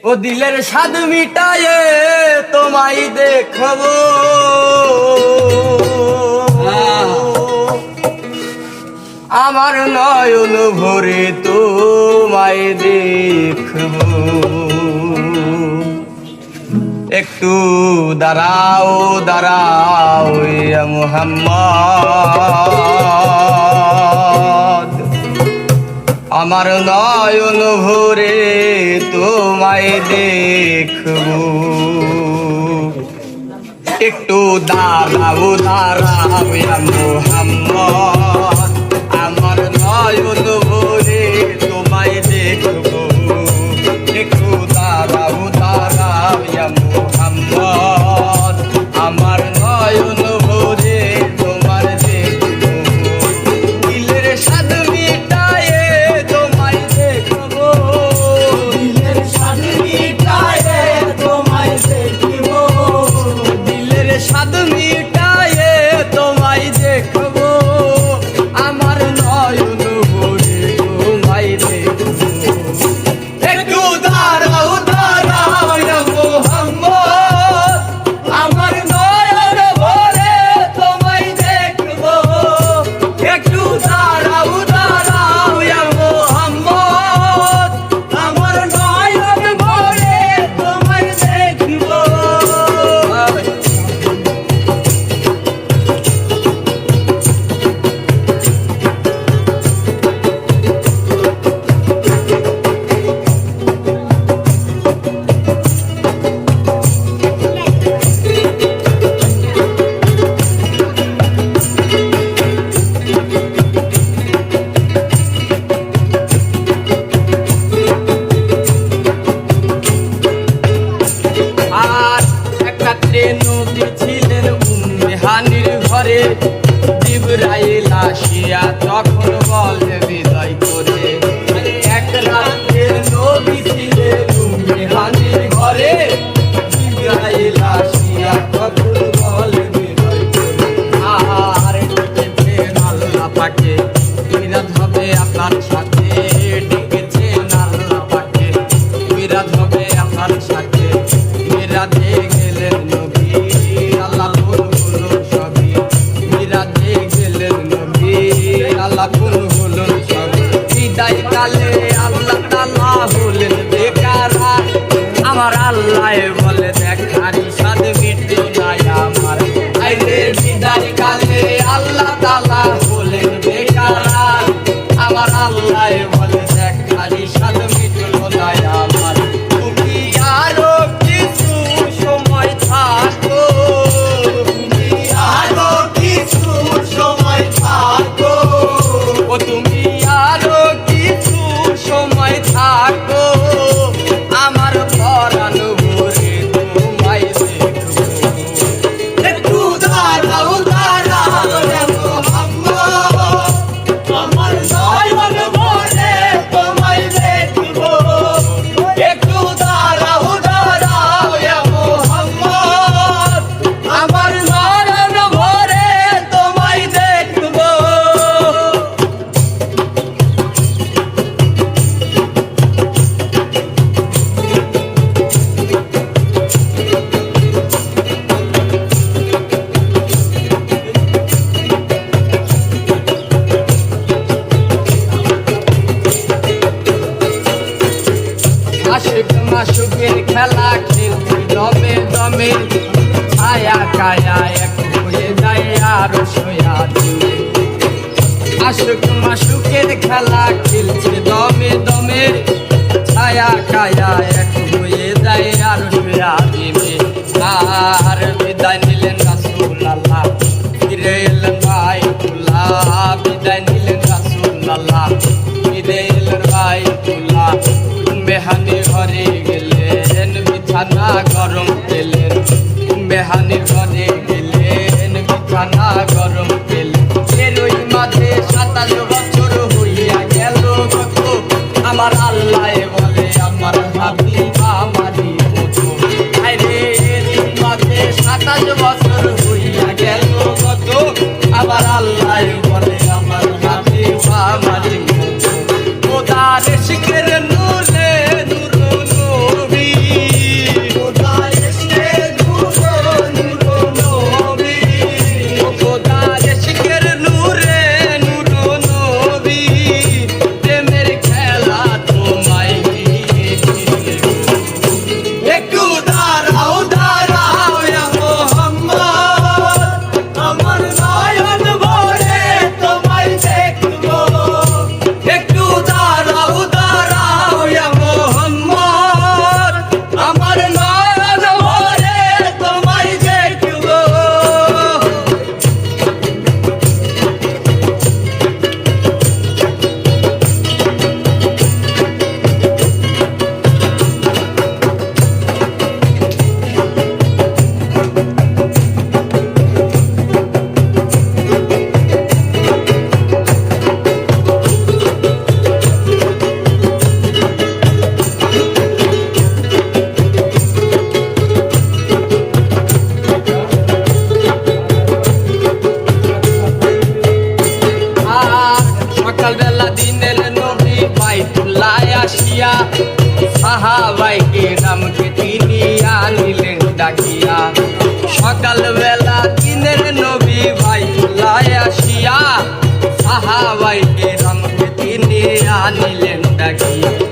ও দিলের স্বাদ মিটায়ে তোমায় দেখবো, আমার নয়ন ভরে তোমায় দেখবো। একটু দাঁড়াও দাঁড়াও ইয়া মুহাম্মদ, আমার নয়ন ভরে তোমায় দেখবো। একটু দাঁড়াও দাঁড়াও ইয়া মুহাম্মদ, আমার নয়ন ভরে তোমায় দেখবো। একটু দাঁড়াও দাঁড়াও ইয়া মুহাম্মদ, আমার নয়ন ভরে তোমার দেখবো। দিলের স্বাদ মিটায়ে তোমায় দেখবো, দিলের স্বাদ মিটায়ে তোমায় দেখবো, দিলের স্বাদ মিটায়ে তোমায় দেখবো, আমার নয়ন ভরে তোমায় দেখবো। একটু দাঁড়াও দাঁড়াও ইয়া মুহাম্মদ, আমার নয়ন ভরে তোমায় দেখবো। একটু দাঁড়াও দাঁড়াও ইয়া মুহাম্মদ, আমার নয়ন ভরে তোমায় দেখবো। আর একটা নবী ছিলেন উম্মে হানির ঘরে, জিবরাইল আসিয়া তখন বলে বিদায় করে। এক রাতের নবী ছিলেন উম্মে হানির ঘরে, জিবরাইল আসিয়া তখন বলে বিদায় করে। আর ডেকেছেন আল্লাহ পাকে, মিরাজ হবে আপনার সাথে, ডেকেছেন আল্লাহ পাকে, মিরাজ হবে আপনার সাথে। মিরাজে গেলেন নবী, আল্লাহ কোন হলো সবই। মিরাজে গেলেন নবী, আল্লাহ কোন হলো সবই। বিদায় কালে আল্লাহ তাআলা হলেন বেকারা, আমার আল্লাহ বলে দেখারি স্বাদ মিটে নাই আমার। আইরে বিদায় কালে আল্লাহ তাআলা হলেন বেকারা, আমার আল্লাহ বলে দেখারি স্বাদ মিটলো নাই আমার। তুমি আরো কিছু সময় থাকো, তুমি আরো কিছু সময় থাকো, ও তুমি আরো কিছু সময় থাকো, আমার পরাণ ভরে তোমায় দেখবো। একটু দাঁড়াও দাঁড়াও ইয়া মুহাম্মদ, আমার নয়ন ভরে তোমায় দেখবো। একটু দাঁড়াও দাঁড়াও ইয়া মুহাম্মদ, আমার নয়ন ভরে তোমায় দেখবো। আশিক মাশুকের খেলা খেলছি দমে দমে, ছায়া কায়া এক হয়ে যায় আর সোয়া দিনে। আশিক মাশুকের খেলা খেলছি দমে দমে, ছায়া কায়া এক হয়ে যায় আর সোয়া দিনে। আর বিদায় নিলেন রাসূলুল্লাহ, ফিরে এলেন বাইতুল্লাহ। বিদায় নিলেন রাসূলুল্লাহ, ফিরে এলেন বাইতুল্লাহ। মেহানি ঘরে গেলেন, বিছানা গরম পেলেন। মেহানি ঘরে গেলেন, বিছানা গরম পেলেন। এরই মাঝে 27 বছর হইয়া গেল গত, আমার আল্লাহ বলে আমার হাবিব আমারই মতো। আরে এরই মাঝে 27 বছর হইয়া গেল গত, আমার আল্লাহ বলে আমার হাবিব আমারই মতো। খোদার শিখের নূরে নূর নবী, সাহাবাইকে রামকে তিনি আনিলেন ডাকিয়া সকালবেলা দিনের নবী বাইতুল্লায় আসিয়া সাহাবাইকে রামকে তিনি আনিলেন ডাকিয়া